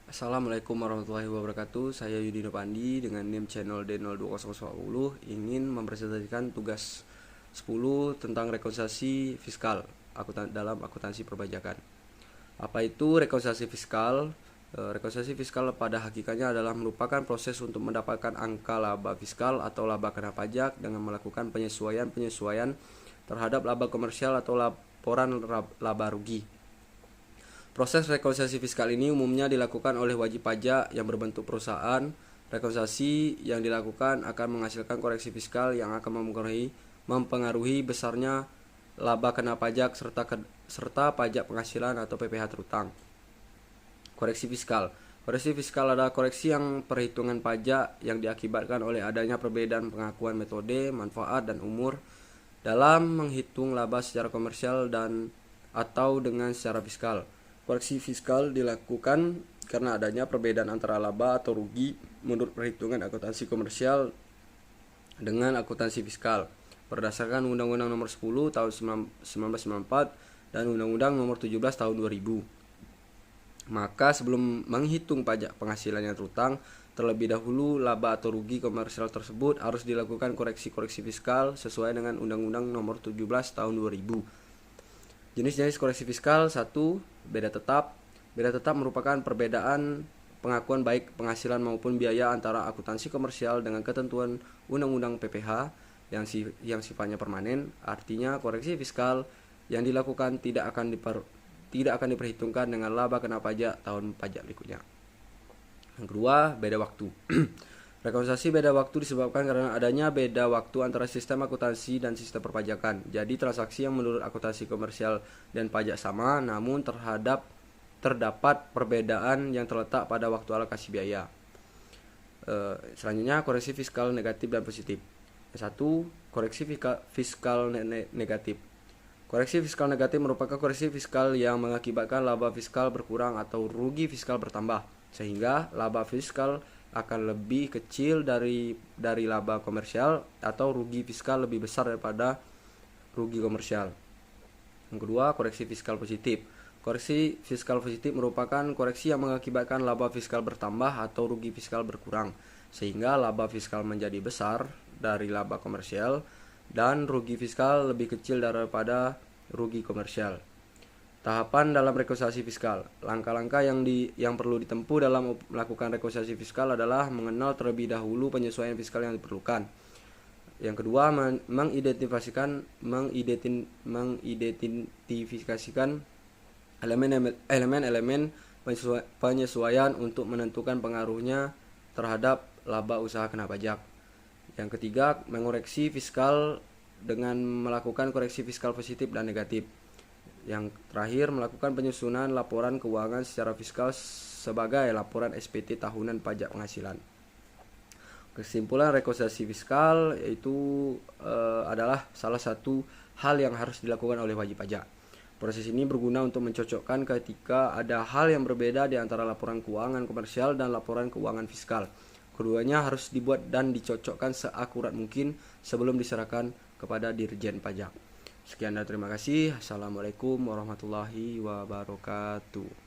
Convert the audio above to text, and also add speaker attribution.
Speaker 1: Assalamualaikum warahmatullahi wabarakatuh. Saya Yudino Pandi dengan NIM channel D020010 ingin mempresentasikan tugas 10 tentang rekonsiliasi fiskal dalam akuntansi perpajakan. Apa itu rekonsiliasi fiskal? Rekonsiliasi fiskal pada hakikatnya adalah merupakan proses untuk mendapatkan angka laba fiskal atau laba kena pajak dengan melakukan penyesuaian terhadap laba komersial atau laporan laba rugi. Proses rekonsiliasi fiskal ini umumnya dilakukan oleh wajib pajak yang berbentuk perusahaan. Rekonsiliasi yang dilakukan akan menghasilkan koreksi fiskal yang akan mempengaruhi besarnya laba kena pajak serta pajak penghasilan atau PPh terutang. Koreksi fiskal. Koreksi fiskal adalah koreksi yang perhitungan pajak yang diakibatkan oleh adanya perbedaan pengakuan metode, manfaat, dan umur dalam menghitung laba secara komersial dan atau dengan secara fiskal. Koreksi fiskal dilakukan karena adanya perbedaan antara laba atau rugi menurut perhitungan akuntansi komersial dengan akuntansi fiskal berdasarkan Undang-Undang Nomor 10 Tahun 1994 dan Undang-Undang Nomor 17 Tahun 2000. Maka sebelum menghitung pajak penghasilan yang terutang, terlebih dahulu laba atau rugi komersial tersebut harus dilakukan koreksi-koreksi fiskal sesuai dengan Undang-Undang Nomor 17 Tahun 2000. Jenis-jenis koreksi fiskal. 1. Beda tetap. Beda tetap merupakan perbedaan pengakuan baik penghasilan maupun biaya antara akuntansi komersial dengan ketentuan Undang-Undang PPh yang sifatnya permanen. Artinya koreksi fiskal yang dilakukan tidak akan diperhitungkan dengan laba kena pajak tahun pajak berikutnya. Yang kedua, beda waktu. Rekonsiliasi beda waktu disebabkan karena adanya beda waktu antara sistem akuntansi dan sistem perpajakan. Jadi transaksi yang menurut akuntansi komersial dan pajak sama, namun terdapat perbedaan yang terletak pada waktu alokasi biaya. Selanjutnya, koreksi fiskal negatif dan positif. 1. Koreksi fiskal negatif. Koreksi fiskal negatif merupakan koreksi fiskal yang mengakibatkan laba fiskal berkurang atau rugi fiskal bertambah, sehingga laba fiskal akan lebih kecil dari laba komersial atau rugi fiskal lebih besar daripada rugi komersial. Yang kedua, koreksi fiskal positif. Koreksi fiskal positif merupakan koreksi yang mengakibatkan laba fiskal bertambah atau rugi fiskal berkurang, sehingga laba fiskal menjadi besar dari laba komersial dan rugi fiskal lebih kecil daripada rugi komersial. Tahapan dalam rekonsiliasi fiskal. Langkah-langkah yang perlu ditempuh dalam melakukan rekonsiliasi fiskal adalah mengenal terlebih dahulu penyesuaian fiskal yang diperlukan. Yang kedua, mengidentifikasikan elemen-elemen penyesuaian untuk menentukan pengaruhnya terhadap laba usaha kena pajak. Yang ketiga, mengoreksi fiskal dengan melakukan koreksi fiskal positif dan negatif. Yang terakhir, melakukan penyusunan laporan keuangan secara fiskal sebagai laporan SPT tahunan pajak penghasilan. Kesimpulan rekonsiliasi fiskal yaitu adalah salah satu hal yang harus dilakukan oleh wajib pajak. Proses ini berguna untuk mencocokkan ketika ada hal yang berbeda di antara laporan keuangan komersial dan laporan keuangan fiskal. Keduanya harus dibuat dan dicocokkan seakurat mungkin sebelum diserahkan kepada Dirjen Pajak. Sekian dan terima kasih. Assalamualaikum warahmatullahi wabarakatuh.